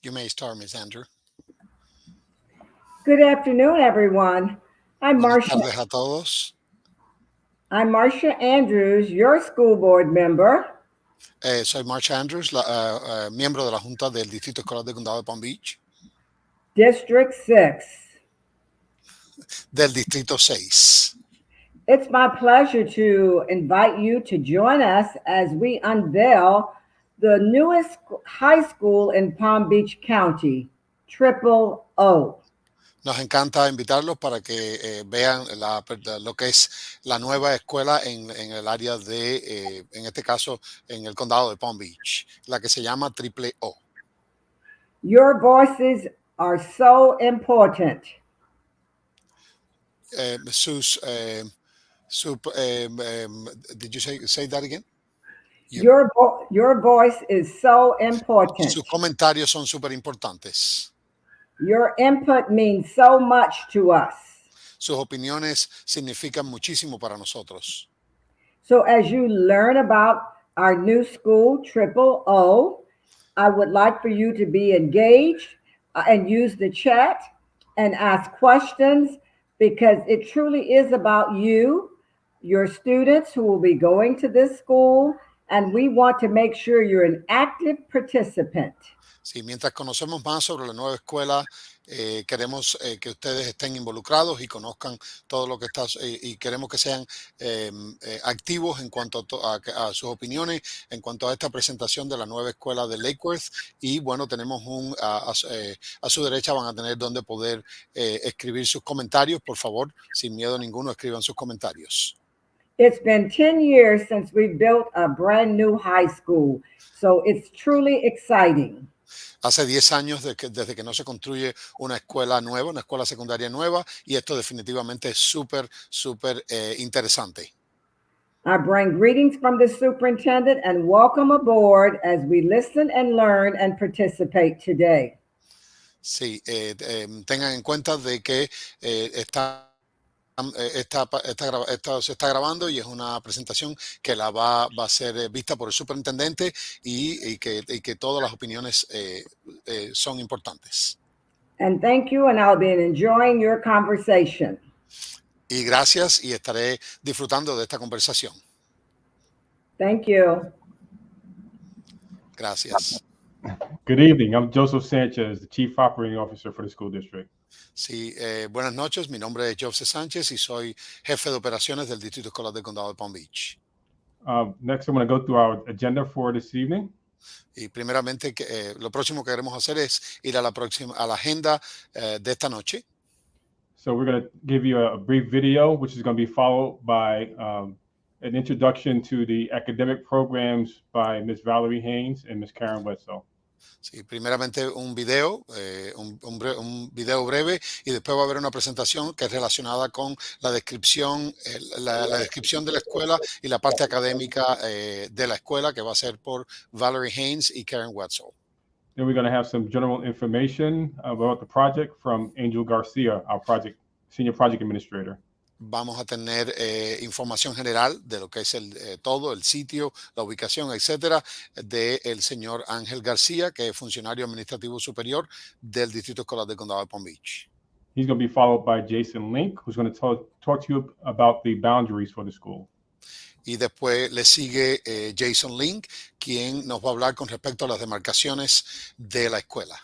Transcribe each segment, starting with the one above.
You may start, Miss Andrew. Good afternoon, everyone. I'm Buenas Marcia. tardes a todos. I'm Marcia Andrews, your school board member. Soy Marcia Andrews, miembro de la Junta del Distrito Escolar del Condado de Palm Beach, District 6. del Distrito 6. It's my pleasure to invite you to join us as we unveil the newest high school in Palm Beach County, Triple O. Nos encanta invitarlos para que vean lo que es la nueva escuela en el área de, en este caso, en el condado de Palm Beach, la que se llama Triple O. Your voices are so important. Sus, did you say that again? Your voice is so important. Sus comentarios son súper importantes. Your input means so much to us. Sus opiniones significan muchísimo para nosotros. So as you learn about our new school, Triple O, I would like for you to be engaged and use the chat and ask questions because it truly is about you, your students who will be going to this school, and we want to make sure you're an active participant. Sí, mientras conocemos más sobre la nueva escuela, queremos que ustedes estén involucrados y conozcan todo lo que está y queremos que sean activos en cuanto a sus opiniones, en cuanto a esta presentación de la nueva escuela de Lake Worth. Y bueno, tenemos a su derecha van a tener donde poder escribir sus comentarios. Por favor, sin miedo ninguno, escriban sus comentarios. It's been 10 years since we built a brand new high school, so it's truly exciting. Hace 10 años desde que no se construye una escuela nueva, una escuela secundaria nueva, y esto definitivamente es súper, súper interesante. I bring greetings from the superintendent and welcome aboard as we listen and learn and participate today. Sí, tengan en cuenta de que esto se está grabando y es una presentación que va a ser vista por el superintendente y que todas las opiniones son importantes. And thank you, and I'll be enjoying your conversation. Y gracias y estaré disfrutando de esta conversación. Thank you. Gracias. Good evening. I'm Joseph Sanchez, the Chief Operating Officer for the school district. Sí, buenas noches. Mi nombre es Joseph Sánchez y soy jefe de operaciones del Distrito Escolar del Condado de Palm Beach. Next, I'm going to go through our agenda for this evening. Y primeramente, lo próximo que queremos hacer es ir a la agenda de esta noche. So we're going to give you a brief video, which is going to be followed by an introduction to the academic programs by Ms. Valerie Haynes and Ms. Karen Wetzel. Sí, primeramente un video breve y después va a haber una presentación que es relacionada con la descripción, la descripción de la escuela y la parte académica de la escuela que va a ser por Valerie Haynes y Karen Wetzel. Then we're going to have some general information about the project from Angel Garcia, our senior project administrator. Vamos a tener información general de lo que es todo, el sitio, la ubicación, etcétera, del señor Ángel García, que es funcionario administrativo superior del Distrito Escolar del Condado de Palm Beach. He's going to be followed by Jason Link, who's going to talk to you about the boundaries for the school. Y después le sigue Jason Link, quien nos va a hablar con respecto a las demarcaciones de la escuela.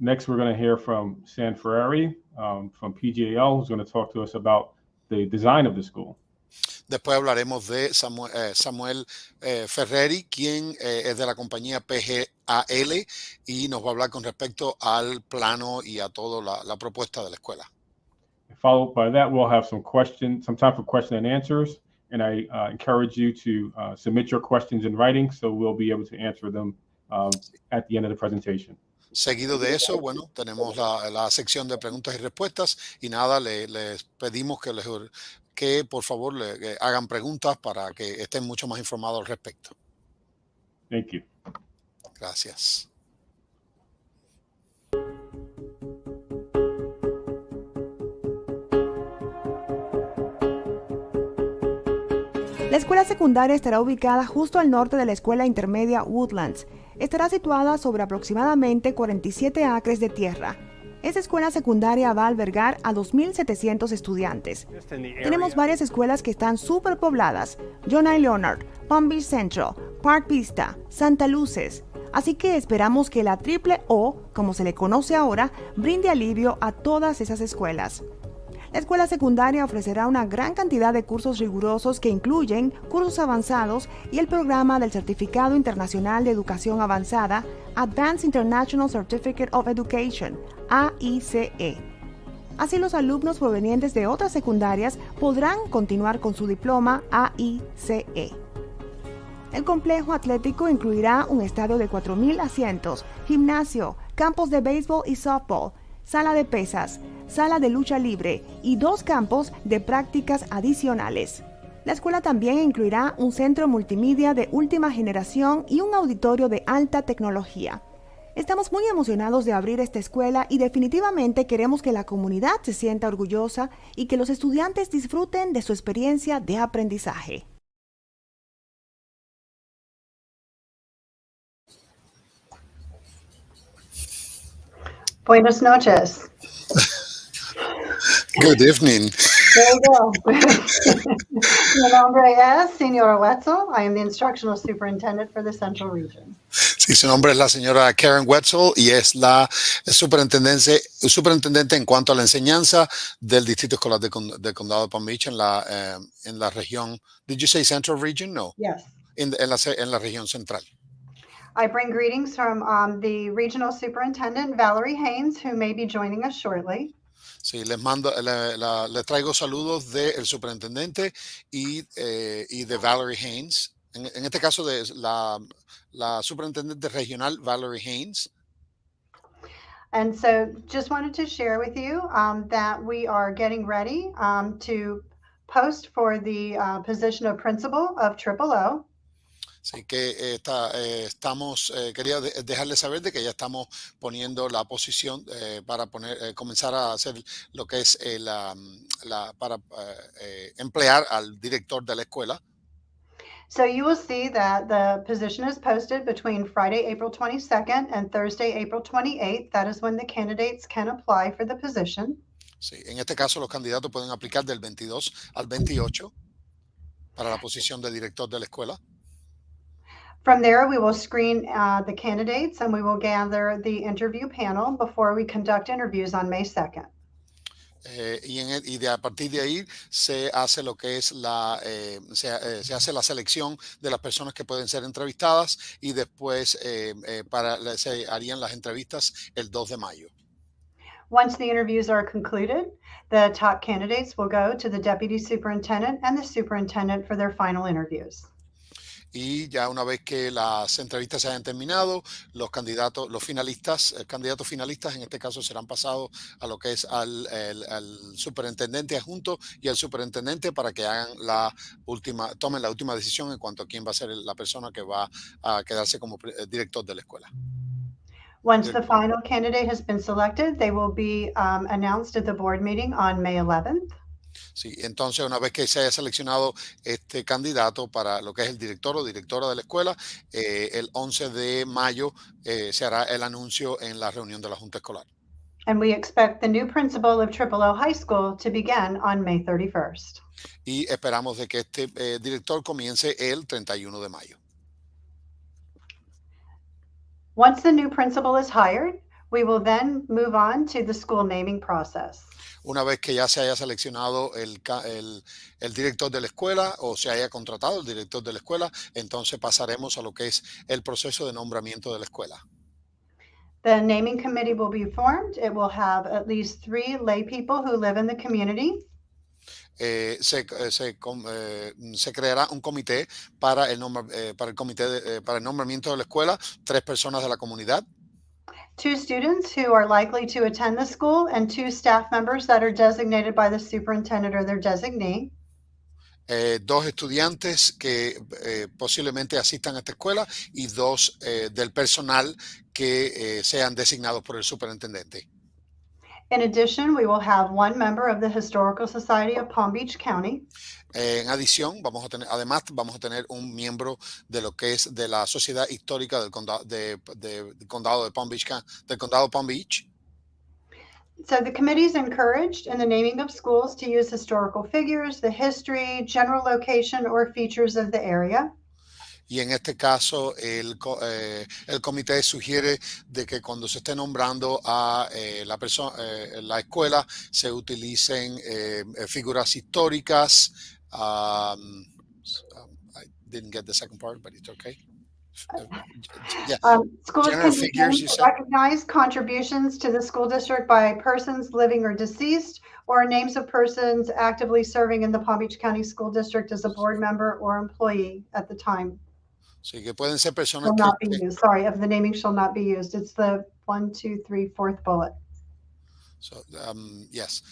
Next, we're going to hear from San Ferrari from PGAL, who's going to talk to us about the design of the school. Después hablaremos de Samuel Ferreri, quien es de la compañía PGAL y nos va a hablar con respecto al plano y a toda la propuesta de la escuela. Followed by that, we'll have some time for question and answers. And I encourage you to submit your questions in writing so we'll be able to answer them at the end of the presentation. Seguido de eso, bueno, tenemos la sección de preguntas y respuestas y nada, les pedimos que por favor le hagan preguntas para que estén mucho más informados al respecto. Thank you. Gracias. La escuela secundaria estará ubicada justo al norte de la escuela intermedia Woodlands. Estará situada sobre aproximadamente 47 acres de tierra. Esta escuela secundaria va a albergar a 2.700 estudiantes. Tenemos varias escuelas que están superpobladas: John I. Leonard, Palm Beach Central, Park Vista, Santa Luces. Así que esperamos que la OOO, como se le conoce ahora, brinde alivio a todas esas escuelas. La escuela secundaria ofrecerá una gran cantidad de cursos rigurosos que incluyen cursos avanzados y el programa del Certificado Internacional de Educación Avanzada, Advanced International Certificate of Education, AICE. Así los alumnos provenientes de otras secundarias podrán continuar con su diploma AICE. El complejo atlético incluirá un estadio de 4.000 asientos, gimnasio, campos de béisbol y softball, sala de pesas, sala de lucha libre y 2 campos de prácticas adicionales. La escuela también incluirá un centro multimedia de última generación y un auditorio de alta tecnología. Estamos muy emocionados de abrir esta escuela y definitivamente queremos que la comunidad se sienta orgullosa y que los estudiantes disfruten de su experiencia de aprendizaje. Buenas noches. Good evening. There you go. Mi nombre es Señora Wetzel. I am the Instructional Superintendent for the Central Region. Sí, su nombre es la señora Karen Wetzel y es la superintendente en cuanto a la enseñanza del Distrito Escolar del Condado de Palm Beach en la región. Did you say Central Region? No. Yes. En la región central. I bring greetings from the Regional Superintendent, Valerie Haynes, who may be joining us shortly. Sí, les traigo saludos del superintendente y de Valerie Haynes. En este caso, de la superintendente regional, Valerie Haynes. And so just wanted to share with you that we are getting ready to post for the position of principal of OOO. Así que quería dejarles saber de que ya estamos poniendo la posición para comenzar a hacer lo que es para emplear al director de la escuela. So you will see that the position is posted between Friday, April 22nd and Thursday, April 28th. That is when the candidates can apply for the position. Sí, en este caso los candidatos pueden aplicar del 22 al 28 para la posición de director de la escuela. From there, we will screen the candidates and we will gather the interview panel before we conduct interviews on May 2nd. A partir de ahí se hace lo que es se hace la selección de las personas que pueden ser entrevistadas y después se harían las entrevistas el 2 de mayo. Once the interviews are concluded, the top candidates will go to the deputy superintendent and the superintendent for their final interviews. Y ya una vez que las entrevistas se hayan terminado, los candidatos finalistas en este caso serán pasados a lo que es al superintendente adjunto y al superintendente para que tomen la última decisión en cuanto a quién va a ser la persona que va a quedarse como director de la escuela. Once the final candidate has been selected, they will be announced at the board meeting on May 11th. Sí, entonces una vez que se haya seleccionado este candidato para lo que es el director o directora de la escuela, el 11 de mayo se hará el anuncio en la reunión de la Junta Escolar. And we expect the new principal of OOO High School to begin on May 31st. Y esperamos de que este director comience el 31 de mayo. Once the new principal is hired, we will then move on to the school naming process. Una vez que ya se haya seleccionado el director de la escuela o se haya contratado el director de la escuela, entonces pasaremos a lo que es el proceso de nombramiento de la escuela. The naming committee will be formed. It will have at least 3 lay people who live in the community. Se creará un comité para el nombramiento de la escuela, 3 personas de la comunidad. 2 students who are likely to attend the school and 2 staff members that are designated by the superintendent or their designee. 2 estudiantes que posiblemente asistan a esta escuela y 2 del personal que sean designados por el superintendente. In addition, we will have one member of the Historical Society of Palm Beach County. En adición, además vamos a tener un miembro de lo que es de la Sociedad Histórica del Condado del Condado de Palm Beach, del Condado de Palm Beach. So the committee is encouraged in the naming of schools to use historical figures, the history, general location, or features of the area. Y en este caso, el comité sugiere de que cuando se esté nombrando a la escuela, se utilicen figuras históricas. I didn't get the second part, but it's okay. Yeah. Schools General can be figures, named you to said? recognize contributions to the school district by persons living or deceased, or names of persons actively serving in the Palm Beach County School District as a board member or employee at the time. Sí, que pueden ser personas Shall not be used. Sorry, of the naming shall not be used. It's the 1, 2, 3, 4th bullet. So, yes.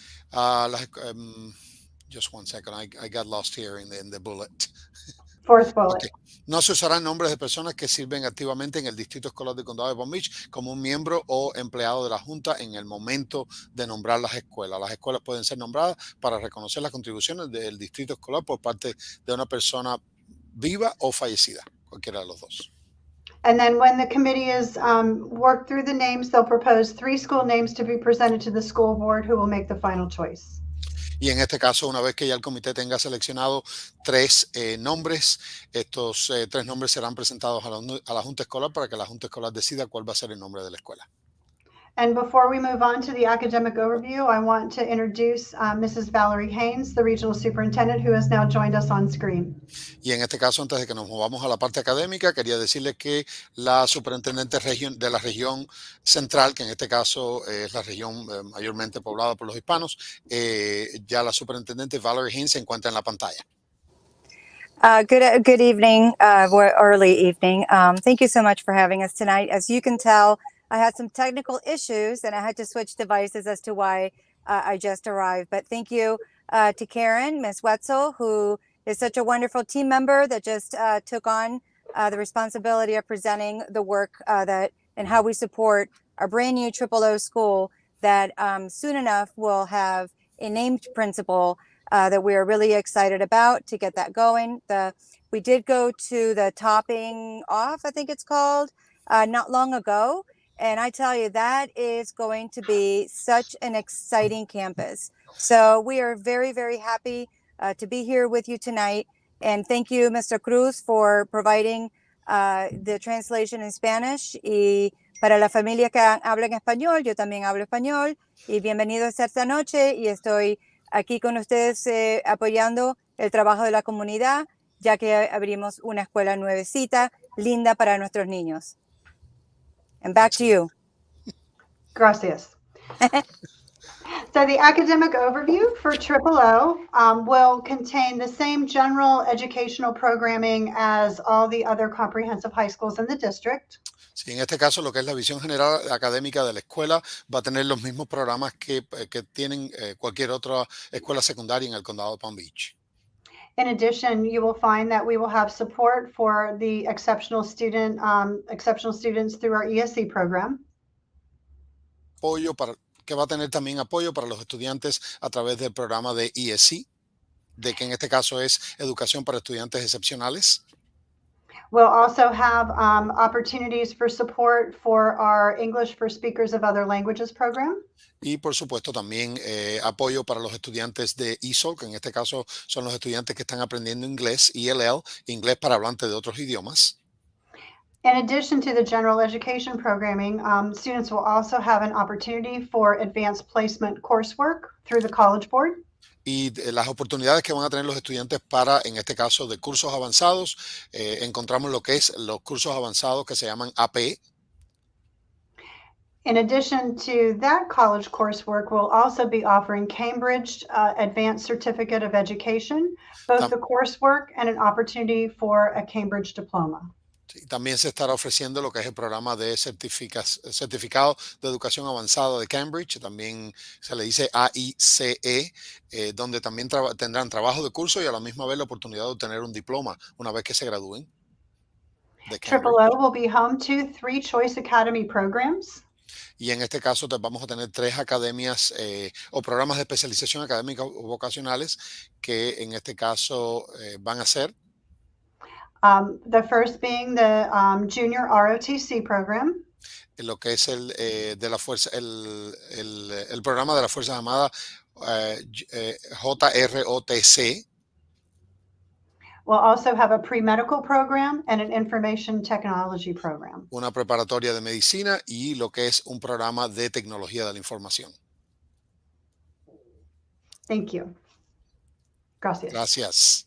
Just one second. I got lost here in the bullet. 4th bullet. Okay. No se usarán nombres de personas que sirven activamente en el Distrito Escolar del Condado de Palm Beach como un miembro o empleado de la Junta en el momento de nombrar las escuelas. Las escuelas pueden ser nombradas para reconocer las contribuciones del Distrito Escolar por parte de una persona viva o fallecida, cualquiera de los dos. And then when the committee is worked through the names, they'll propose 3 school names to be presented to the school board, who will make the final choice. Y en este caso, una vez que ya el comité tenga seleccionado 3 nombres, estos 3 nombres serán presentados a la Junta Escolar para que la Junta Escolar decida cuál va a ser el nombre de la escuela. And before we move on to the academic overview, I want to introduce Mrs. Valerie Haynes, the regional superintendent, who has now joined us on screen. Y en este caso, antes de que nos movamos a la parte académica, quería decirles que la superintendente de la región central, que en este caso es la región mayormente poblada por los hispanos, ya la superintendente Valerie Haynes se encuentra en la pantalla. Good evening, early evening. Thank you so much for having us tonight. As you can tell, I had some technical issues and I had to switch devices as to why I just arrived. But thank you to Karen, Ms. Wetzel, who is such a wonderful team member that just took on the responsibility of presenting the work and how we support our brand new OOO school that soon enough will have a named principal that we are really excited about to get that going. We did go to the topping off, I think it's called, not long ago. And I tell you, that is going to be such an exciting campus. So we are very, very happy to be here with you tonight. And thank you, Mr. Cruz, for providing the translation in Spanish. Y para la familia que habla en español, yo también hablo español. Y bienvenidos esta noche. Y estoy aquí con ustedes apoyando el trabajo de la comunidad, ya que abrimos una escuela nuevecita, linda para nuestros niños. And back to you. Gracias. So the academic overview for OOO will contain the same general educational programming as all the other comprehensive high schools in the district. Sí, en este caso, lo que es la visión general académica de la escuela va a tener los mismos programas que tienen cualquier otra escuela secundaria en el condado de Palm Beach. In addition, you will find that we will have support for the exceptional students through our ESE program. Que va a tener también apoyo para los estudiantes a través del programa de ESE, de que en este caso es Educación para Estudiantes Excepcionales. We'll also have opportunities for support for our English for Speakers of Other Languages program. Y por supuesto también apoyo para los estudiantes de ESOL, que en este caso son los estudiantes que están aprendiendo inglés, ELL, inglés para hablantes de otros idiomas. In addition to the general education programming, students will also have an opportunity for advanced placement coursework through the College Board. Y las oportunidades que van a tener los estudiantes para, en este caso, de cursos avanzados, encontramos lo que es los cursos avanzados que se llaman APE. In addition to that college coursework, we'll also be offering Cambridge Advanced Certificate of Education, both the coursework and an opportunity for a Cambridge diploma. Sí, también se estará ofreciendo lo que es el programa de certificado de educación avanzada de Cambridge, también se le dice AICE, donde también tendrán trabajo de curso y a la misma vez la oportunidad de obtener un diploma una vez que se gradúen de Cambridge. OOO will be home to 3 Choice Academy programs. Y en este caso vamos a tener 3 academias o programas de especialización académica o vocacionales que en este caso van a ser The first being the Junior ROTC program. lo que es de la fuerza, el programa de la Fuerza Armada JROTC. We'll also have a pre-medical program and an information technology program. Una preparatoria de medicina y lo que es un programa de tecnología de la información. Thank you. Gracias. Gracias.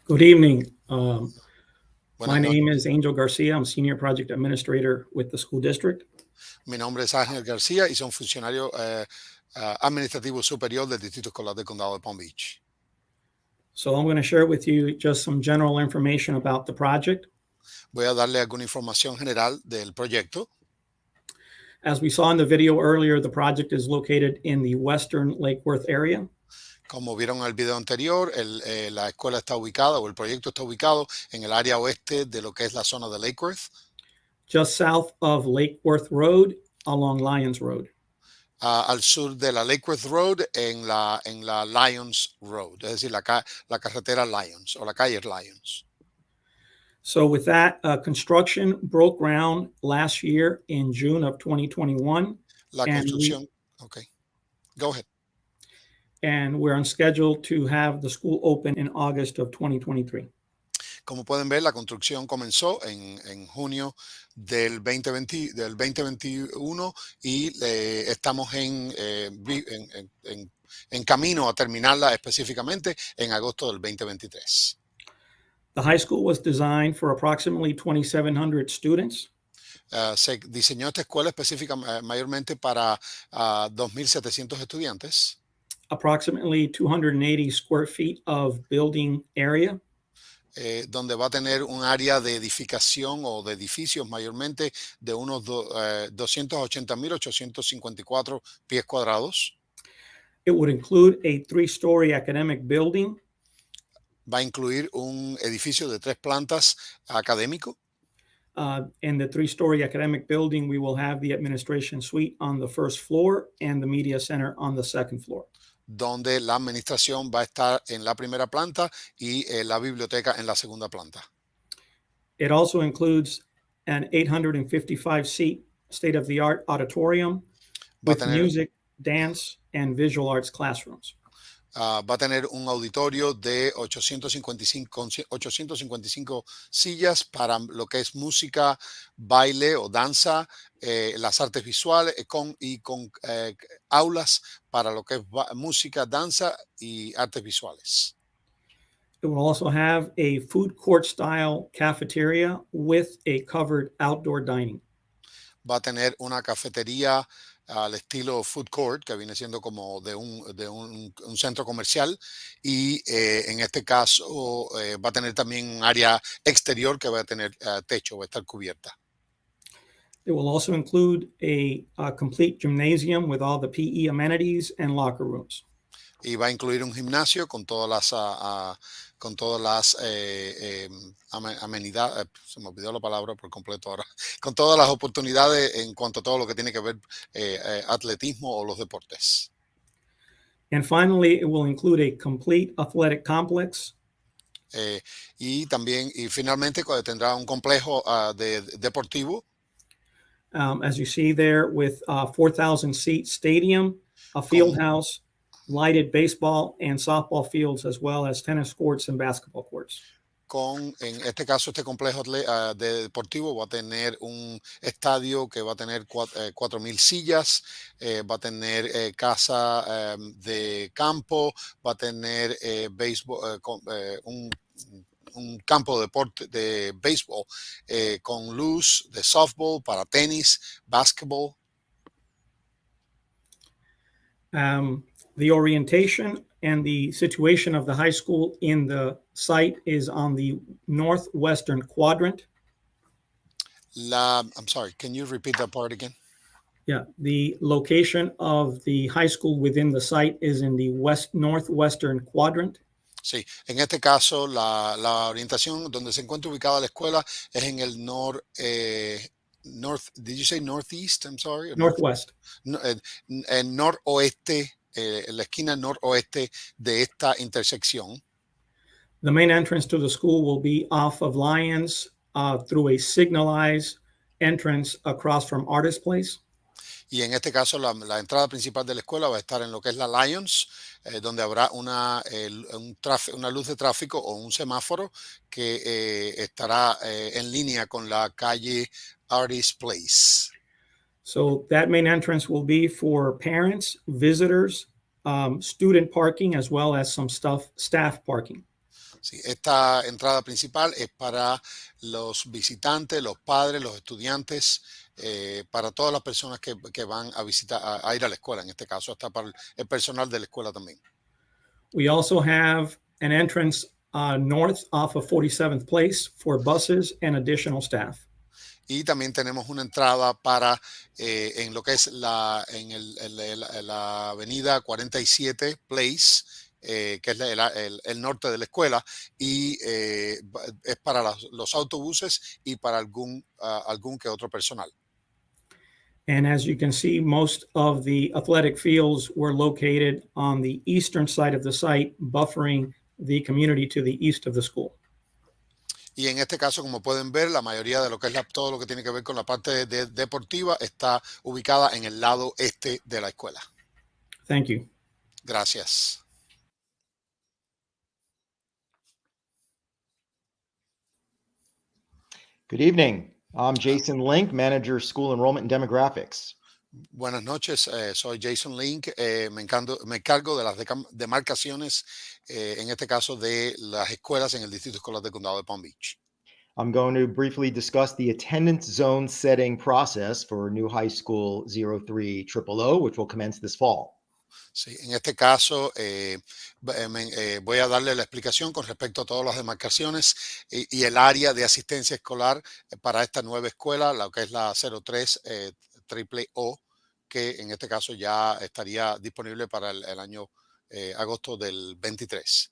Good evening. Buenas My noches. name is Angel Garcia. I'm Senior Project Administrator with the school district. Mi nombre es Ángel García y soy un funcionario administrativo superior del Distrito Escolar del Condado de Palm Beach. So I'm going to share with you just some general information about the project. Voy a darle alguna información general del proyecto. As we saw in the video earlier, the project is located in the western Lake Worth area. Como vieron en el video anterior, la escuela está ubicada o el proyecto está ubicado en el área oeste de lo que es la zona de Lake Worth. Just south of Lake Worth Road along Lyons Road. Al sur de la Lake Worth Road en la Lyons Road, es decir, la carretera Lyons o la calle Lyons. So with that, construction broke ground last year in June of 2021. La construcción, okay, go ahead. And we're on schedule to have the school open in August of 2023. Como pueden ver, la construcción comenzó en junio del 2021 y estamos en camino a terminarla específicamente en agosto del 2023. The high school was designed for approximately 2,700 students. Se diseñó esta escuela específica mayormente para 2,700 estudiantes. Approximately 280 square feet of building area. Donde va a tener un área de edificación o de edificios mayormente de unos 280,854 pies cuadrados. It would include a 3-story academic building. Va a incluir un edificio de 3 plantas académico. In the 3-story academic building, we will have the administration suite on the first floor and the media center on the second floor. Donde la administración va a estar en la primera planta y la biblioteca en la segunda planta. It also includes an 855-seat state-of-the-art auditorium with music, dance, and visual arts classrooms. Va a tener un auditorio de 855 sillas para lo que es música, baile o danza, las artes visuales con aulas para lo que es música, danza y artes visuales. It will also have a food court style cafeteria with a covered outdoor dining. Va a tener una cafetería al estilo food court, que viene siendo como de un centro comercial, y en este caso va a tener también un área exterior que va a tener techo, va a estar cubierta. It will also include a complete gymnasium with all the PE amenities and locker rooms. Y va a incluir un gimnasio con todas las amenidades, se me olvidó la palabra por completo ahora, con todas las oportunidades en cuanto a todo lo que tiene que ver atletismo o los deportes. And finally, it will include a complete athletic complex. Y finalmente tendrá un complejo deportivo. As you see there, with 4,000 seat stadium, a field house, lighted baseball and softball fields, as well as tennis courts and basketball courts. En este caso, este complejo de deportivo va a tener un estadio que va a tener 4,000 sillas, va a tener casa de campo, va a tener béisbol, un campo de deporte de béisbol con luz, de softball, para tenis, basketball. The orientation and the situation of the high school in the site is on the northwestern quadrant. I'm sorry, can you repeat that part again? Yeah, the location of the high school within the site is in the northwestern quadrant. Sí, en este caso la orientación donde se encuentra ubicada la escuela es en el did you say northeast? I'm sorry, or Northwest. no, en noroeste, en la esquina noroeste de esta intersección. The main entrance to the school will be off of Lyons through a signalized entrance across from Artist Place. Y en este caso la entrada principal de la escuela va a estar en lo que es la Lions, donde habrá una luz de tráfico o un semáforo que estará en línea con la calle Artist Place. So that main entrance will be for parents, visitors, student parking, as well as some staff parking. Sí, esta entrada principal es para los visitantes, los padres, los estudiantes, para todas las personas que van a visitar, a ir a la escuela. En este caso, hasta para el personal de la escuela también. We also have an entrance north off of 47th Place for buses and additional staff. Y también tenemos una entrada para en lo que es la avenida 47 Place, que es el norte de la escuela, y es para los autobuses y para algún que otro personal. And as you can see, most of the athletic fields were located on the eastern side of the site, buffering the community to the east of the school. Y en este caso, como pueden ver, la mayoría de lo que es todo lo que tiene que ver con la parte deportiva está ubicada en el lado este de la escuela. Thank you. Gracias. Good evening. I'm Jason Link, Manager School Enrollment and Demographics. Buenas noches, soy Jason Link, me encargo de las demarcaciones, en este caso de las escuelas en el Distrito Escolar del Condado de Palm Beach. I'm going to briefly discuss the attendance zone setting process for new high school 03 OOO, which will commence this fall. Sí, en este caso voy a darle la explicación con respecto a todas las demarcaciones y el área de asistencia escolar para esta nueva escuela, la que es la 03 OOO, que en este caso ya estaría disponible para el año agosto del 23.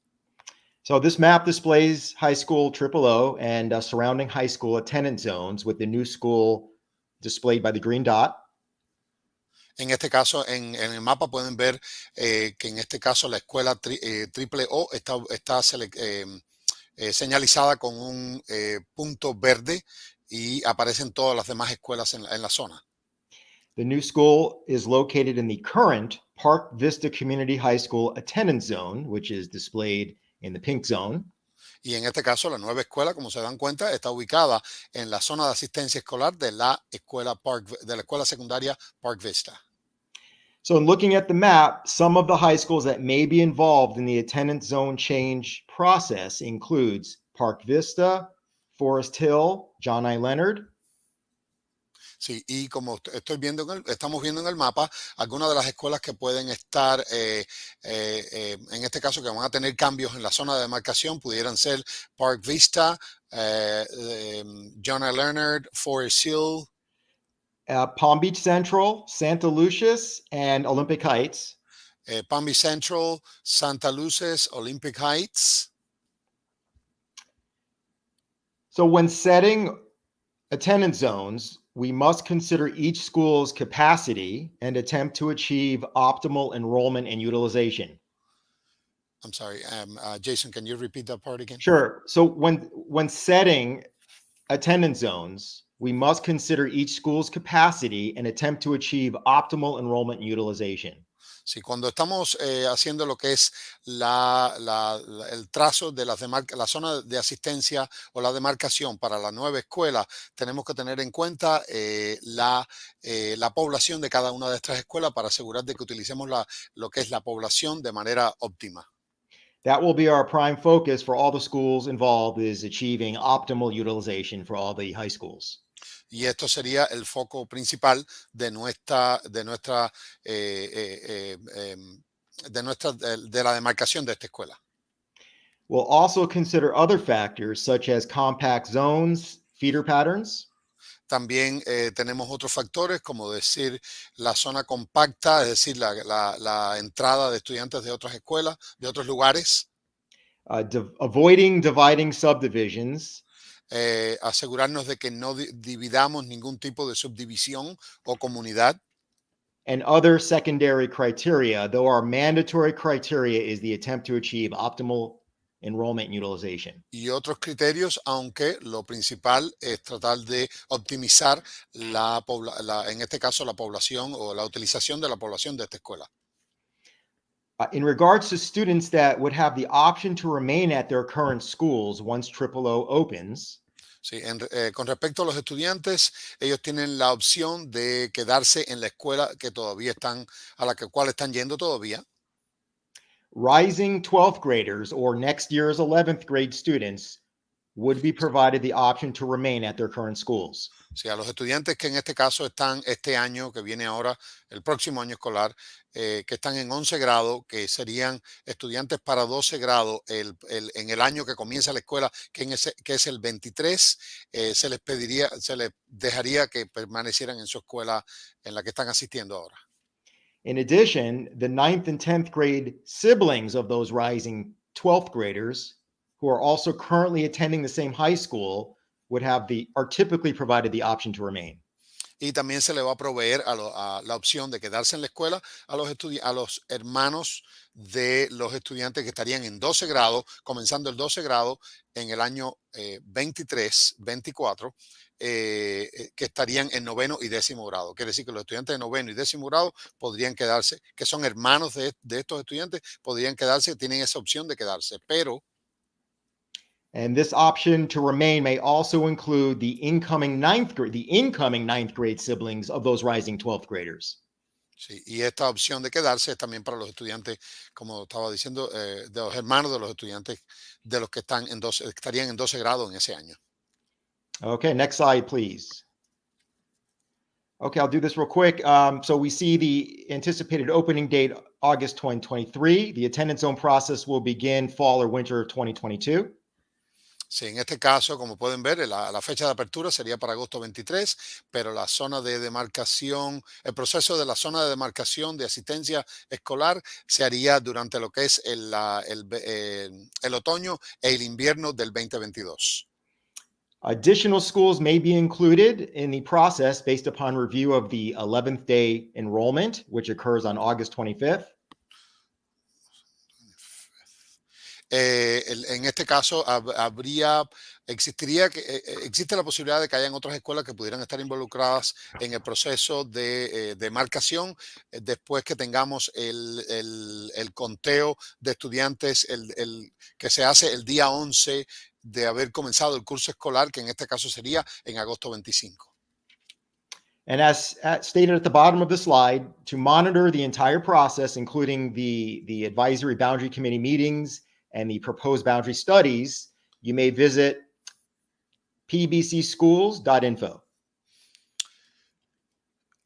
So this map displays high school OOO and surrounding high school attendance zones with the new school displayed by the green dot. En este caso, en el mapa pueden ver que en este caso la escuela OOO está señalizada con un punto verde y aparecen todas las demás escuelas en la zona. The new school is located in the current Park Vista Community High School attendance zone, which is displayed in the pink zone. Y en este caso, la nueva escuela, como se dan cuenta, está ubicada en la zona de asistencia escolar de la escuela secundaria Park Vista. So in looking at the map, some of the high schools that may be involved in the attendance zone change process includes Park Vista, Forest Hill, John I. Leonard. Sí, y como estamos viendo en el mapa, algunas de las escuelas que pueden estar, en este caso, que van a tener cambios en la zona de demarcación, pudieran ser Park Vista, John I. Leonard, Forest Hill, Palm Beach Central, Santa Lucius, and Olympic Heights. Palm Beach Central, Santa Luces, Olympic Heights. So when setting attendance zones, we must consider each school's capacity and attempt to achieve optimal enrollment and utilization. I'm sorry, Jason, can you repeat that part again? Sure. So when setting attendance zones, we must consider each school's capacity and attempt to achieve optimal enrollment and utilization. Sí, cuando estamos haciendo lo que es el trazo de la zona de asistencia o la demarcación para la nueva escuela, tenemos que tener en cuenta la población de cada una de estas escuelas para asegurar de que utilicemos lo que es la población de manera óptima. That will be our prime focus for all the schools involved, is achieving optimal utilization for all the high schools. Y esto sería el foco principal de la demarcación de esta escuela. We'll also consider other factors such as compact zones, feeder patterns. También tenemos otros factores como decir la zona compacta, es decir, la entrada de estudiantes de otras escuelas, de otros lugares. avoiding dividing subdivisions, asegurarnos de que no dividamos ningún tipo de subdivisión o comunidad, and other secondary criteria, though our mandatory criteria is the attempt to achieve optimal enrollment utilization. y otros criterios, aunque lo principal es tratar de optimizar en este caso la población o la utilización de la población de esta escuela. In regards to students that would have the option to remain at their current schools once OOO opens, Sí, con respecto a los estudiantes, ellos tienen la opción de quedarse en la escuela que todavía están, cual están yendo todavía. rising 12th graders or next year's 11th grade students would be provided the option to remain at their current schools. Sí, a los estudiantes que en este caso están este año, que viene ahora, el próximo año escolar, que están en 11 grado, que serían estudiantes para 12 grado en el año que comienza la escuela, que es el 23, se les dejaría que permanecieran en su escuela en la que están asistiendo ahora. In addition, the 9th and 10th grade siblings of those rising 12th graders who are also currently attending the same high school are typically provided the option to remain. Y también se le va a proveer a la opción de quedarse en la escuela a los hermanos de los estudiantes que estarían en 12 grados, comenzando el 12 grado en el año 23, 24, que estarían en noveno y décimo grado. Quiere decir que los estudiantes de noveno y décimo grado podrían quedarse, que son hermanos de estos estudiantes, podrían quedarse, tienen esa opción de quedarse, pero and this option to remain may also include the incoming ninth grade siblings of those rising 12th graders. Sí, y esta opción de quedarse es también para los estudiantes, como estaba diciendo, de los hermanos de los estudiantes de los que estarían en 12 grados en ese año. Okay, next slide, please. Okay, I'll do this real quick. So we see the anticipated opening date, August 2023. The attendance zone process will begin fall or winter 2022. Sí, en este caso, como pueden ver, la fecha de apertura sería para agosto 23, pero la zona de demarcación, el proceso de la zona de demarcación de asistencia escolar se haría durante lo que es el otoño e el invierno del 2022. Additional schools may be included in the process based upon review of the 11th day enrollment, which occurs on August 25th. En este caso, existe la posibilidad de que hayan otras escuelas que pudieran estar involucradas en el proceso de demarcación después que tengamos el conteo de estudiantes que se hace el día 11 de haber comenzado el curso escolar, que en este caso sería en agosto 25. And as stated at the bottom of the slide, to monitor the entire process, including the advisory boundary committee meetings and the proposed boundary studies, you may visit pbcschools.info.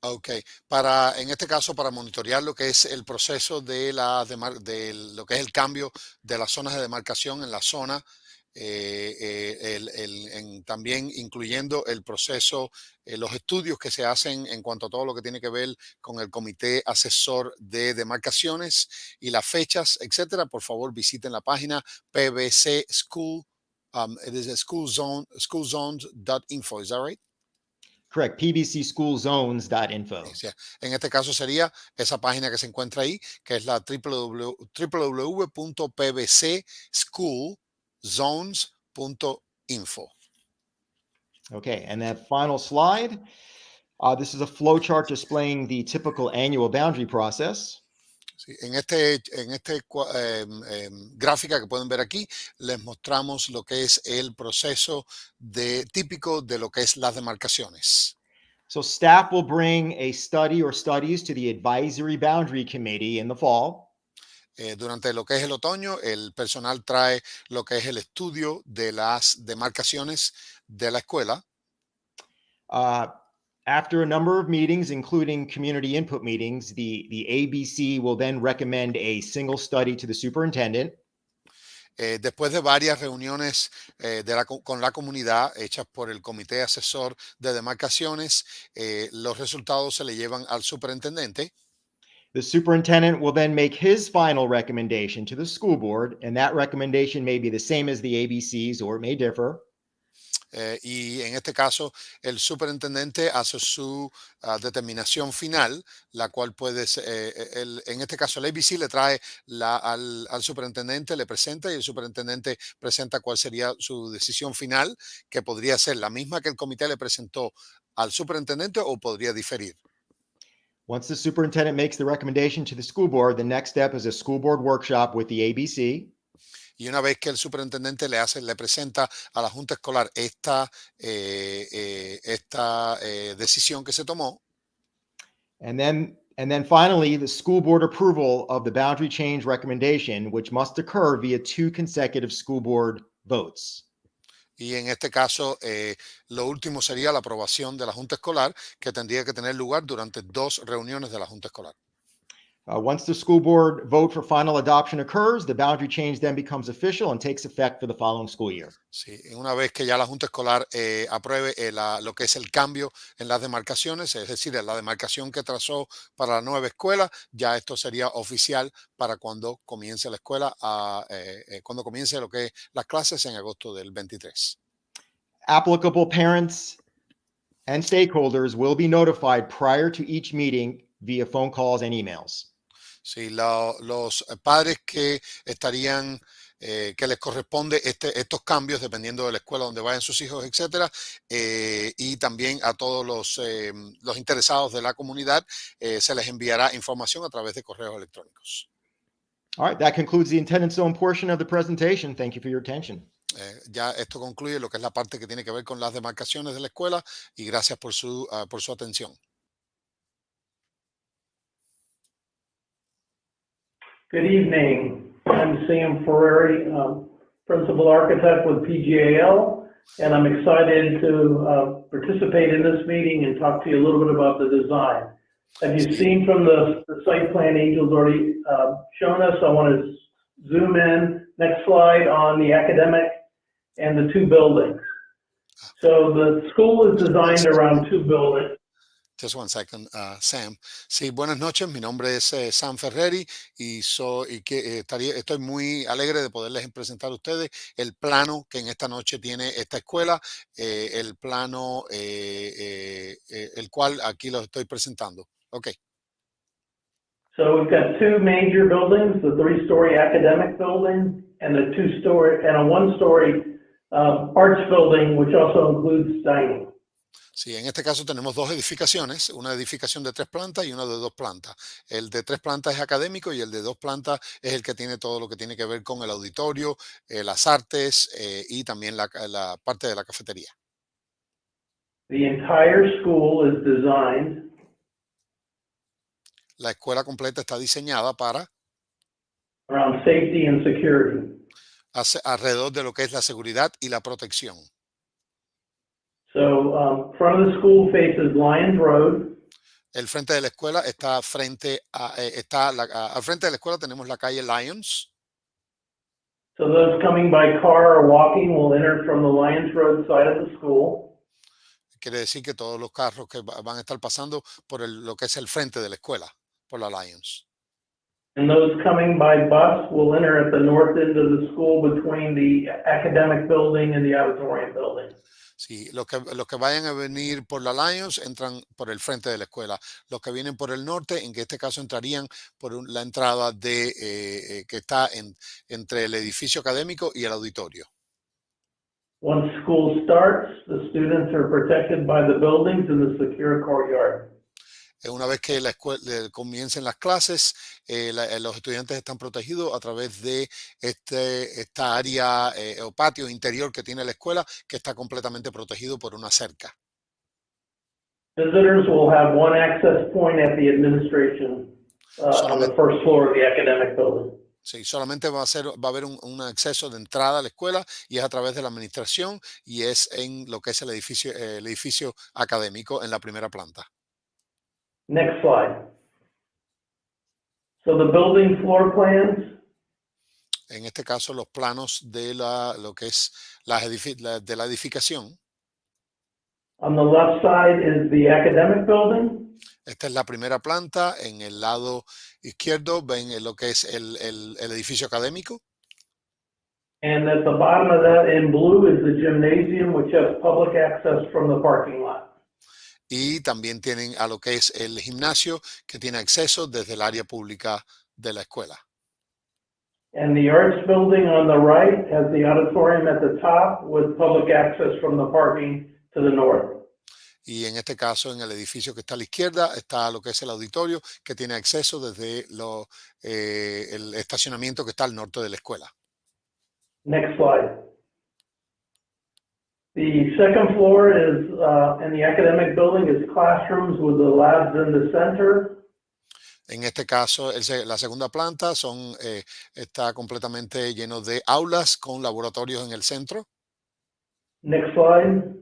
Ok, en este caso, para monitorear lo que es el proceso de lo que es el cambio de las zonas de demarcación en la zona, también incluyendo el proceso, los estudios que se hacen en cuanto a todo lo que tiene que ver con el comité asesor de demarcaciones y las fechas, etcétera. Por favor, visiten la página PBC School, it is schoolzones.info, is that right? Correct, pbcschoolzones.info. O sea, en este caso sería esa página que se encuentra ahí, que es la www.pbcschoolzones.info. Okay, and that final slide, this is a flow chart displaying the typical annual boundary process. Sí, en este gráfica que pueden ver aquí, les mostramos lo que es el proceso típico de lo que es las demarcaciones. So staff will bring a study or studies to the advisory boundary committee in the fall. Durante lo que es el otoño, el personal trae lo que es el estudio de las demarcaciones de la escuela. After a number of meetings, including community input meetings, the ABC will then recommend a single study to the superintendent. Después de varias reuniones con la comunidad hechas por el comité asesor de demarcaciones, los resultados se le llevan al superintendente. The superintendent will then make his final recommendation to the school board, and that recommendation may be the same as the ABCs or it may differ. Y en este caso, el superintendente hace su determinación final, la cual puede ser, en este caso, el ABC le trae al superintendente, le presenta y el superintendente presenta cuál sería su decisión final, que podría ser la misma que el comité le presentó al superintendente o podría diferir. Once the superintendent makes the recommendation to the school board, the next step is a school board workshop with the ABC. Y una vez que el superintendente le presenta a la Junta Escolar esta decisión que se tomó, And then finally, the school board approval of the boundary change recommendation, which must occur via 2 consecutive school board votes. y en este caso lo último sería la aprobación de la Junta Escolar, que tendría que tener lugar durante 2 reuniones de la Junta Escolar. Once the school board vote for final adoption occurs, the boundary change then becomes official and takes effect for the following school year. Sí, una vez que ya la Junta Escolar apruebe lo que es el cambio en las demarcaciones, es decir, la demarcación que trazó para la nueva escuela, ya esto sería oficial para cuando comience la escuela, cuando comience lo que es las clases en agosto del 23. Applicable parents and stakeholders will be notified prior to each meeting via phone calls and emails. Sí, los padres que estarían, que les corresponde estos cambios dependiendo de la escuela donde vayan sus hijos, etcétera, y también a todos los interesados de la comunidad se les enviará información a través de correos electrónicos. All right, that concludes the attendance zone portion of the presentation. Thank you for your attention. Ya esto concluye lo que es la parte que tiene que ver con las demarcaciones de la escuela y gracias por su atención. Good evening. I'm Sam Ferrari, Principal Architect with PGAL, and I'm excited to participate in this meeting and talk to you a little bit about the design. As you've seen from the site plan Angel's already shown us, I want to zoom in, next slide, on the academic and the 2 buildings. So the school is designed around 2 buildings. Just one second, Sam. Sí, buenas noches. Mi nombre es Sam Ferreri y estoy muy alegre de poderles presentar a ustedes el plano que en esta noche tiene esta escuela, el plano el cual aquí lo estoy presentando. Okay. So we've got 2 major buildings, the 3-story academic building and the 2-story and a 1-story arts building, which also includes dining. Sí, en este caso tenemos 2 edificaciones, una edificación de 3 plantas y una de 2 plantas. El de 3 plantas es académico y el de 2 plantas es el que tiene todo lo que tiene que ver con el auditorio, las artes y también la parte de la cafetería. The entire school is designed La escuela completa está diseñada para around safety and security. alrededor de lo que es la seguridad y la protección. So front of the school faces Lyons Road. El frente de la escuela está al frente de la escuela tenemos la calle Lyons. So those coming by car or walking will enter from the Lyons Road side of the school. Quiere decir que todos los carros que van a estar pasando por lo que es el frente de la escuela, por la Lyons. And those coming by bus will enter at the north end of the school between the academic building and the auditorium building. Sí, los que vayan a venir por la Lyons entran por el frente de la escuela. Los que vienen por el norte, en este caso entrarían por la entrada que está entre el edificio académico y el auditorio. Once school starts, the students are protected by the buildings and the secure courtyard. Una vez que la escuela comiencen las clases, los estudiantes están protegidos a través de esta área o patio interior que tiene la escuela, que está completamente protegido por una cerca. Visitors will have one access point at the administration on the first floor of the academic building. Sí, solamente va a haber un acceso de entrada a la escuela y es a través de la administración y es en lo que es el edificio académico en la primera planta. Next slide. So the building floor plans. En este caso, los planos de lo que es de la edificación. On the left side is the academic building. Esta es la primera planta. En el lado izquierdo ven lo que es el edificio académico. And at the bottom of that in blue is the gymnasium, which has public access from the parking lot. Y también tienen a lo que es el gimnasio, que tiene acceso desde el área pública de la escuela. And the arts building on the right has the auditorium at the top with public access from the parking to the north. Y en este caso, en el edificio que está a la izquierda, está lo que es el auditorio, que tiene acceso desde el estacionamiento que está al norte de la escuela. Next slide. The second floor is, in the academic building, is classrooms with the labs in the center. En este caso, la segunda planta está completamente lleno de aulas con laboratorios en el centro. Next slide.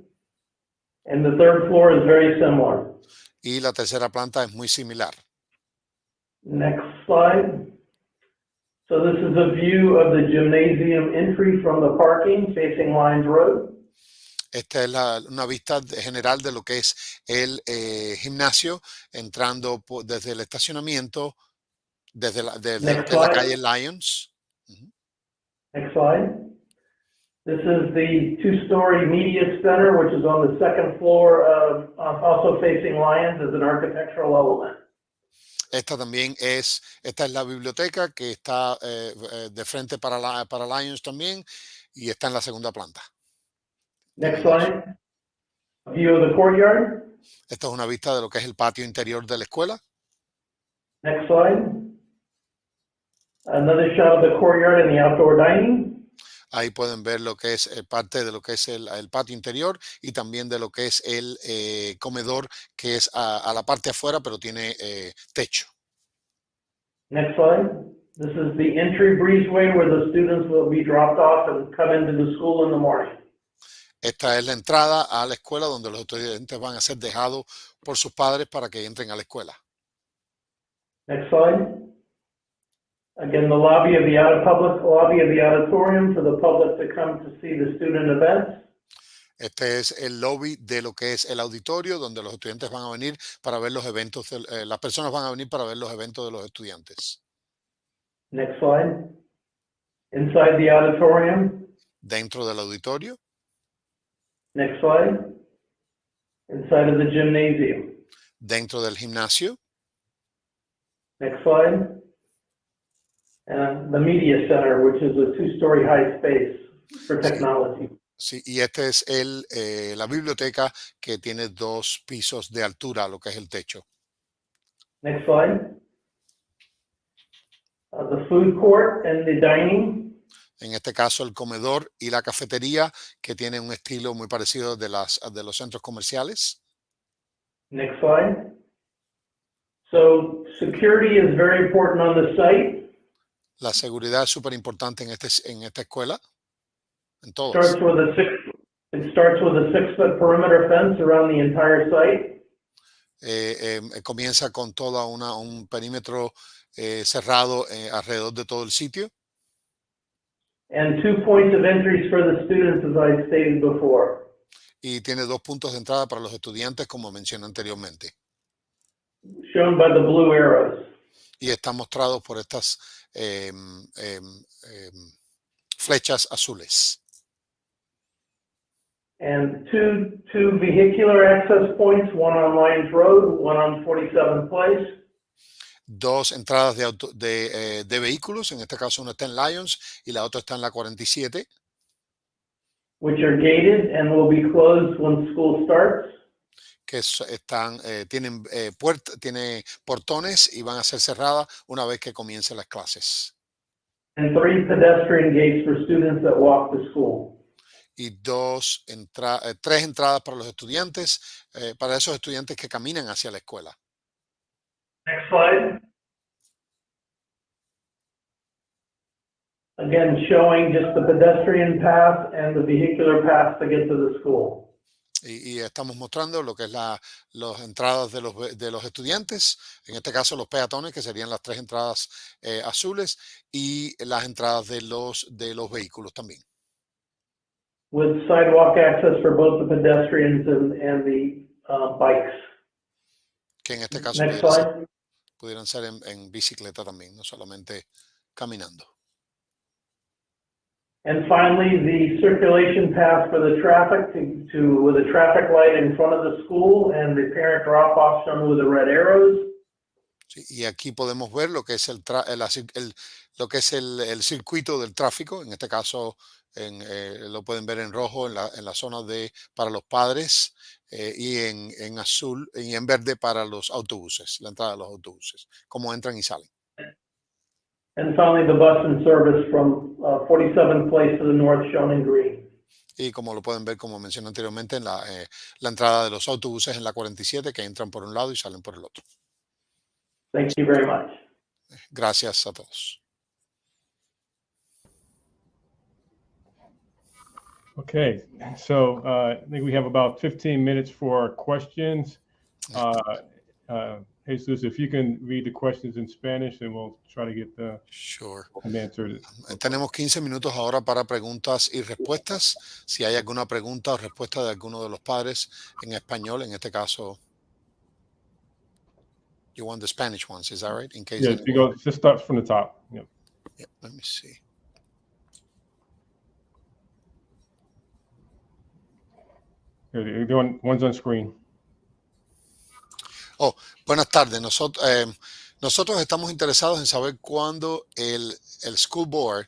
And the third floor is very similar. Y la tercera planta es muy similar. Next slide. So this is a view of the gymnasium entry from the parking facing Lyons Road. Esta es una vista general de lo que es el gimnasio, entrando desde el estacionamiento, desde lo que es la calle Lyons. Next slide. This is the two-story media center, which is on the second floor, also facing Lyons as an architectural element. Esta es la biblioteca que está de frente para Lyons también, y está en la segunda planta. Next slide. A view of the courtyard. Esta es una vista de lo que es el patio interior de la escuela. Next slide. Another shot of the courtyard and the outdoor dining. Ahí pueden ver lo que es parte de lo que es el patio interior, y también de lo que es el comedor, que es a la parte afuera, pero tiene techo. Next slide. This is the entry breezeway where the students will be dropped off and come into the school in the morning. Esta es la entrada a la escuela, donde los estudiantes van a ser dejados por sus padres para que entren a la escuela. Next slide. Again, the lobby of the auditorium for the public to come to see the student events. Este es el lobby de lo que es el auditorio, donde los estudiantes van a venir para ver los eventos, las personas van a venir para ver los eventos de los estudiantes. Next slide. Inside the auditorium. Dentro del auditorio. Next slide. Inside of the gymnasium. Dentro del gimnasio. Next slide. And the media center, which is a two-story high space for technology. Sí, y este es la biblioteca, que tiene 2 pisos de altura, lo que es el techo. Next slide. The food court and the dining. En este caso, el comedor y la cafetería, que tienen un estilo muy parecido de los centros comerciales. Next slide. So security is very important on the site. La seguridad es súper importante en esta escuela, en todos. It starts with a 6-foot perimeter fence around the entire site. Comienza con todo un perímetro cerrado alrededor de todo el sitio. And 2 points of entries for the students, as I stated before. Y tiene 2 puntos de entrada para los estudiantes, como mencioné anteriormente. Shown by the blue arrows. Y está mostrado por estas flechas azules. And two vehicular access points, one on Lyons Road, one on 47th Place. 2 entradas de vehículos, en este caso una está en Lyons y la otra está en la 47. Which are gated and will be closed when school starts. Que tienen portones y van a ser cerradas una vez que comiencen las clases. And 3 pedestrian gates for students that walk to school. Y 3 entradas para los estudiantes, para esos estudiantes que caminan hacia la escuela. Next slide. Again, showing just the pedestrian path and the vehicular path to get to the school. Y estamos mostrando lo que es las entradas de los estudiantes, en este caso los peatones, que serían las 3 entradas azules, y las entradas de los vehículos también. with sidewalk access for both the pedestrians and the bikes. Que en este caso Next slide. pudieran ser en bicicleta también, no solamente caminando. And finally, the circulation path for the traffic with a traffic light in front of the school and the parent drop-off shown with the red arrows. Sí, y aquí podemos ver lo que es lo que es el circuito del tráfico. En este caso lo pueden ver en rojo en la zona para los padres y en azul y en verde para los autobuses, la entrada de los autobuses, cómo entran y salen. And finally, the bus in service from 47th Place to the north shown in green. Y como lo pueden ver, como mencioné anteriormente, en la entrada de los autobuses en la 47 que entran por un lado y salen por el otro. Thank you very much. Gracias a todos. Okay, so I think we have about 15 minutes for questions. Jesus, if you can read the questions in Spanish, and we'll try to get them answered. Tenemos 15 minutos ahora para preguntas y respuestas. Si hay alguna pregunta o respuesta de alguno de los padres en español, en este caso, you want the Spanish ones, is that right? In case Just start from the top. Yep. Yeah, let me see. Here, one's on screen. Oh, buenas tardes. Nosotros estamos interesados en saber cuándo el School Board,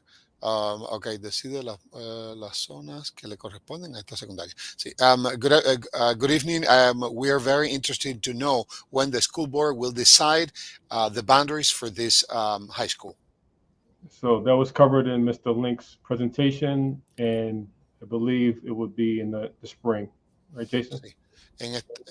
decide las zonas que le corresponden a esta secundaria. Sí, good evening. We are very interested to know when the School Board will decide the boundaries for this high school. So that was covered in Mr. Link's presentation, and I believe it would be in the spring. Right, Jason? Sí.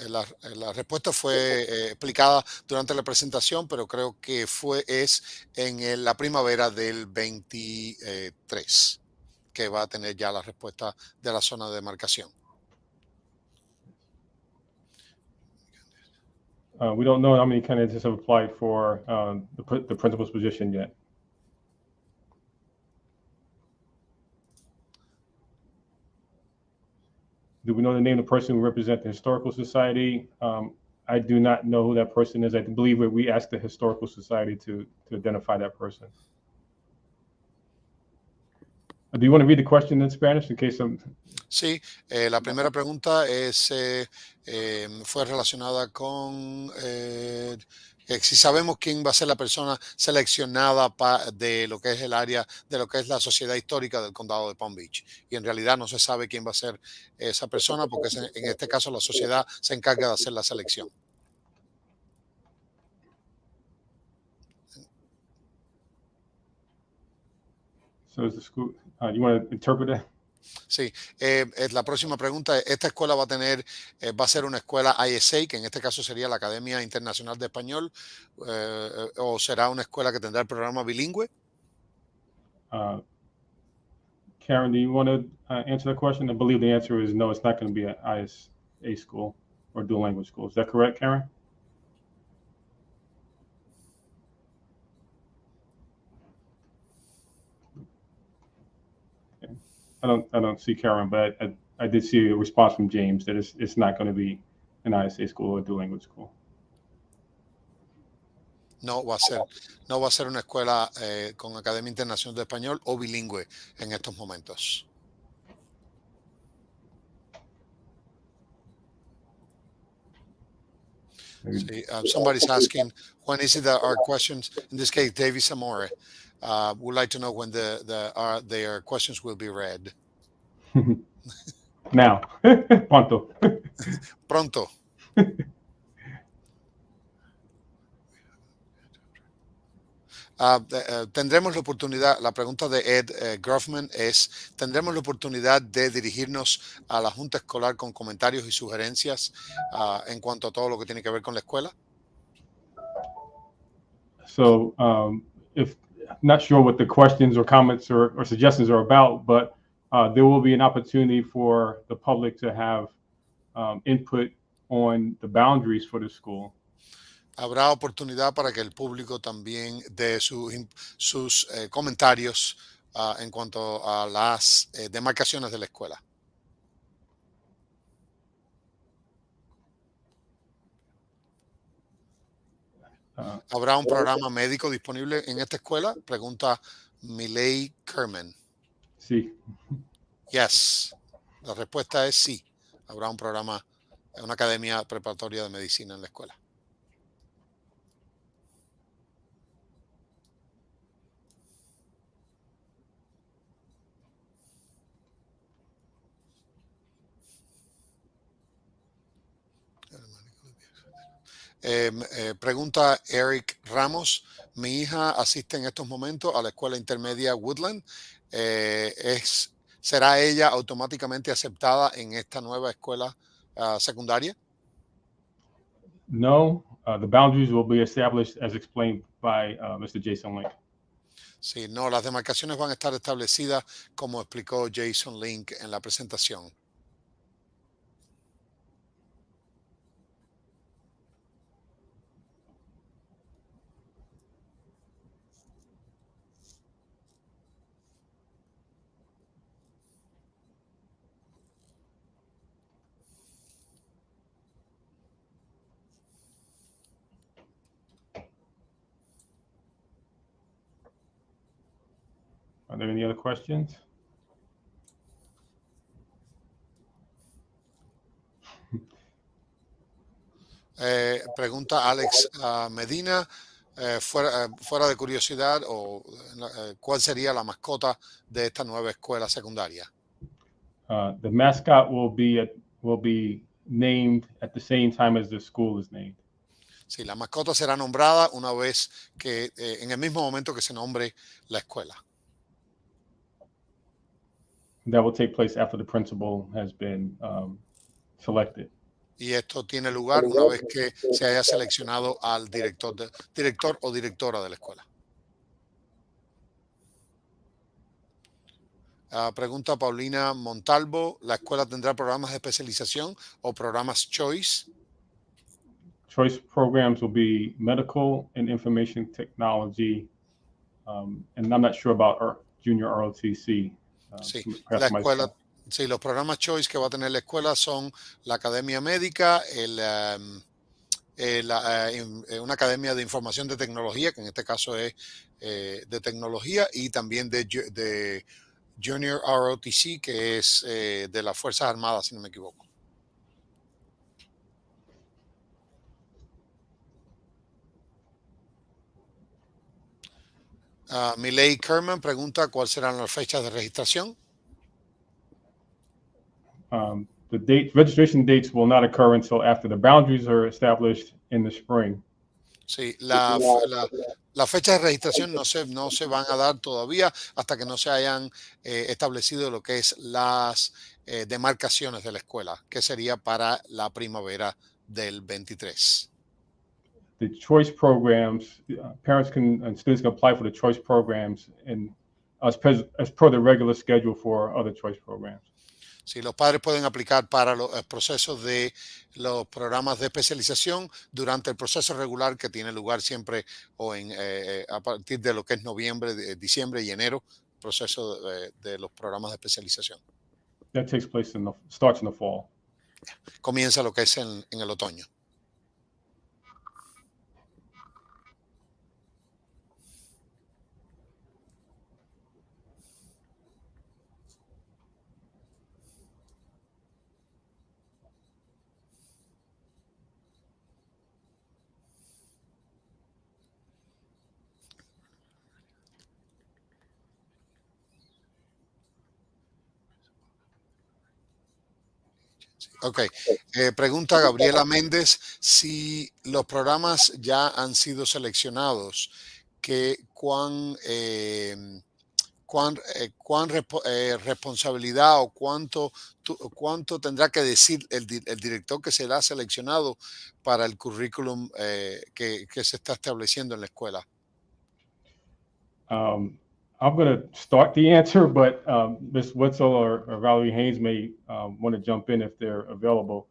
La respuesta fue explicada durante la presentación, pero creo que es en la primavera del 23 que va a tener ya la respuesta de la zona de demarcación. We don't know how many candidates have applied for the principal's position yet. Do we know the name of the person who represents the Historical Society? I do not know who that person is. I believe we asked the Historical Society to identify that person. Do you want to read the question in Spanish in case I'm... Sí, la primera pregunta fue relacionada con si sabemos quién va a ser la persona seleccionada de lo que es el área, de lo que es la sociedad histórica del condado de Palm Beach. Y en realidad no se sabe quién va a ser esa persona porque en este caso la sociedad se encarga de hacer la selección. So is the school, you want to interpret that? Sí, la próxima pregunta, ¿esta escuela va a ser una escuela ISA, que en este caso sería la Academia Internacional de Español, o será una escuela que tendrá el programa bilingüe? Karen, do you want to answer that question? I believe the answer is no, it's not going to be an ISA school or dual language school. Is that correct, Karen? I don't see Karen, but I did see a response from James that it's not going to be an ISA school or a dual language school. No va a ser una escuela con Academia Internacional de Español o bilingüe en estos momentos. See, somebody's asking, when is it that our questions, in this case, David Zamora, would like to know when their questions will be read. Now, pronto. Pronto. Tendremos la oportunidad, la pregunta de Ed Groffman es, ¿tendremos la oportunidad de dirigirnos a la Junta Escolar con comentarios y sugerencias en cuanto a todo lo que tiene que ver con la escuela? So, if not sure what the questions or comments or suggestions are about, but there will be an opportunity for the public to have input on the boundaries for the school. Habrá oportunidad para que el público también dé sus comentarios en cuanto a las demarcaciones de la escuela. ¿Habrá un programa médico disponible en esta escuela? Pregunta Miley Kerman. Sí. Yes. La respuesta es sí. Habrá un programa, una academia preparatoria de medicina en la escuela. Pregunta Eric Ramos. Mi hija asiste en estos momentos a la escuela intermedia Woodland. ¿Será ella automáticamente aceptada en esta nueva escuela secundaria? No, the boundaries will be established as explained by Mr. Jason Link. Sí, no, las demarcaciones van a estar establecidas como explicó Jason Link en la presentación. Are there any other questions? Pregunta Alex Medina, fuera de curiosidad, ¿cuál sería la mascota de esta nueva escuela secundaria? The mascot will be named at the same time as the school is named. Sí, la mascota será nombrada una vez que, en el mismo momento que se nombre la escuela. That will take place after the principal has been selected. Y esto tiene lugar una vez que se haya seleccionado al director o directora de la escuela. Pregunta Paulina Montalvo, ¿la escuela tendrá programas de especialización o programas Choice? Choice programs will be medical and information technology, and I'm not sure about junior ROTC. Sí, la escuela, sí, los programas Choice que va a tener la escuela son la academia médica, una academia de información de tecnología, que en este caso es de tecnología, y también de Junior ROTC, que es de las Fuerzas Armadas, si no me equivoco. Miley Kerman pregunta cuáles serán las fechas de registración. The registration dates will not occur until after the boundaries are established in the spring. Sí, las fechas de registración no se van a dar todavía hasta que no se hayan establecido lo que es las demarcaciones de la escuela, que sería para la primavera del 23. The choice programs, parents and students can apply for the choice programs and as per the regular schedule for other choice programs. Sí, los padres pueden aplicar para los procesos de los programas de especialización durante el proceso regular que tiene lugar siempre o a partir de lo que es noviembre, diciembre y enero, proceso de los programas de especialización. That takes place starts in the fall. Comienza lo que es en el otoño. Ok. Pregunta Gabriela Méndez si los programas ya han sido seleccionados, cuán responsabilidad o cuánto tendrá que decir el director que será seleccionado para el currículum que se está estableciendo en la escuela. I'm going to start the answer, but Ms. Wetzel or Valerie Haynes may want to jump in if they're available.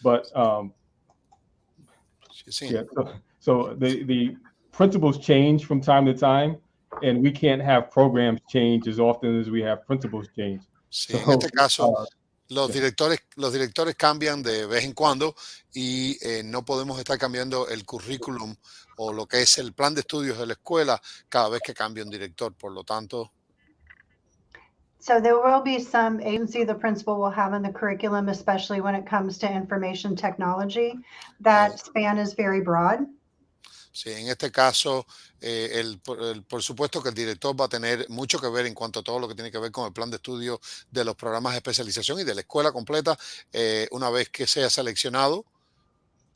But yeah, so the principals change from time to time, and we can't have programs change as often as we have principals change. Sí, en este caso, Los directores cambian de vez en cuando y no podemos estar cambiando el currículum o lo que es el plan de estudios de la escuela cada vez que cambia un director. Por lo tanto, So there will be some agency the principal will have in the curriculum, especially when it comes to information technology. That span is very broad. sí, en este caso, por supuesto que el director va a tener mucho que ver en cuanto a todo lo que tiene que ver con el plan de estudio de los programas de especialización y de la escuela completa, una vez que sea seleccionado,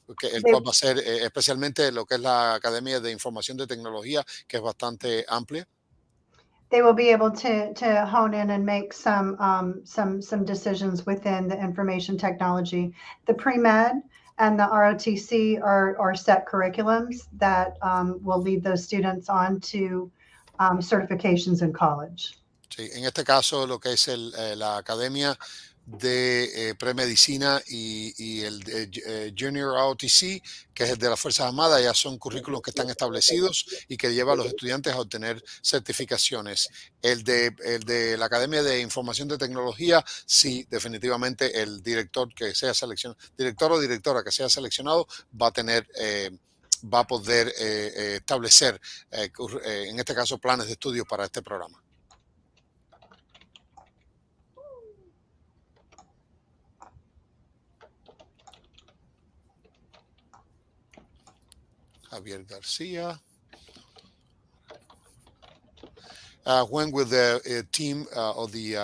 el They, cual va a ser especialmente lo que es la Academia de Información de Tecnología, que es bastante amplia. they will be able to hone in and make some decisions within the information technology. The pre-med and the ROTC are set curriculums that will lead those students on to certifications in college. Sí, en este caso, lo que es la Academia de Premedicina y el Junior ROTC, que es el de las Fuerzas Armadas, ya son currículos que están establecidos y que llevan a los estudiantes a obtener certificaciones. El de la Academia de Información de Tecnología, sí, definitivamente el director que sea seleccionado, director o directora que sea seleccionado, va a tener... va a poder establecer, en este caso, planes de estudio para este programa. Javier Garcia. When will the team or the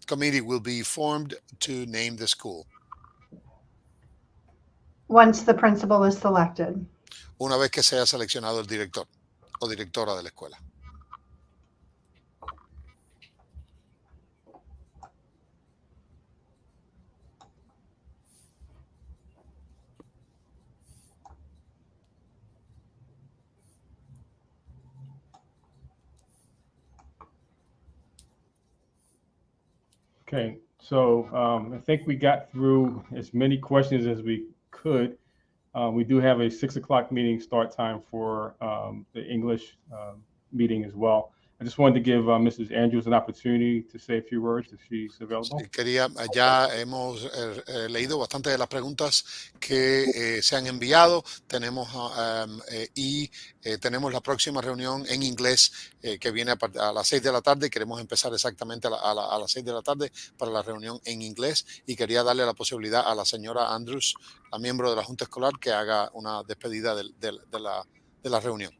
committee will be formed to name the school? Once the principal is selected. Una vez que sea seleccionado el director o directora de la escuela. Okay, so I think we got through as many questions as we could. We do have a 6 o'clock meeting start time for the English meeting as well. I just wanted to give Mrs. Andrews an opportunity to say a few words if she's available. Sí, ya hemos leído bastante de las preguntas que se han enviado. Tenemos tenemos la próxima reunión en inglés que viene a las 6 de la tarde. Queremos empezar exactamente a las 6 de la tarde para la reunión en inglés y quería darle la posibilidad a la señora Andrews, la miembro de la Junta Escolar, que haga una despedida de la reunión.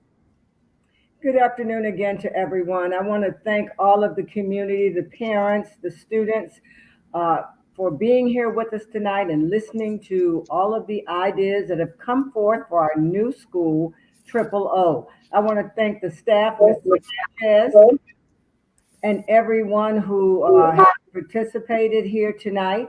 Good afternoon again to everyone. I want to thank all of the community, the parents, the students, for being here with us tonight and listening to all of the ideas that have come forth for our new school, OOO. I want to thank the staff, Mr. Sanchez, and everyone who has participated here tonight.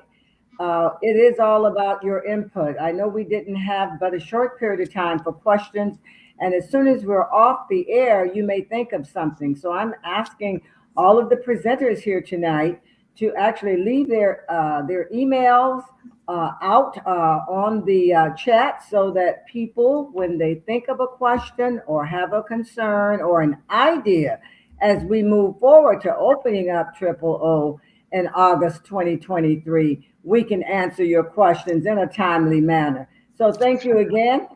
It is all about your input. I know we didn't have but a short period of time for questions, and as soon as we're off the air, you may think of something. So I'm asking all of the presenters here tonight to actually leave their emails out on the chat so that people, when they think of a question or have a concern or an idea as we move forward to opening up OOO in August 2023, we can answer your questions in a timely manner. So thank you again.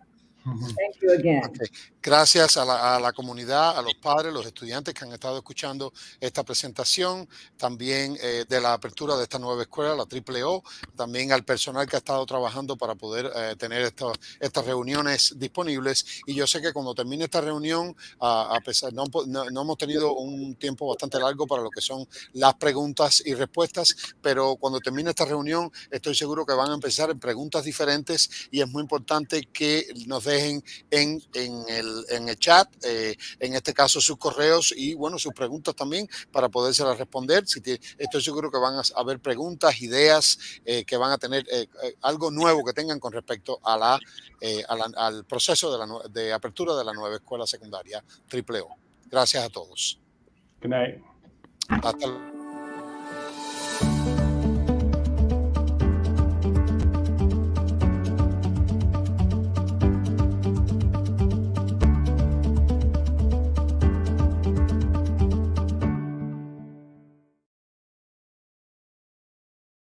Thank you again. Okay. Gracias a la comunidad, a los padres, los estudiantes que han estado escuchando esta presentación, también de la apertura de esta nueva escuela, la OOO, también al personal que ha estado trabajando para poder tener estas reuniones disponibles. Y yo sé que cuando termine esta reunión, a pesar no hemos tenido un tiempo bastante largo para lo que son las preguntas y respuestas, pero cuando termine esta reunión estoy seguro que van a empezar en preguntas diferentes y es muy importante que nos dejen en el chat, en este caso sus correos y bueno, sus preguntas también para podérselas responder. Estoy seguro que van a haber preguntas, ideas, que van a tener algo nuevo que tengan con respecto al proceso de apertura de la nueva escuela secundaria OOO. Gracias a todos. Good night. Hasta luego.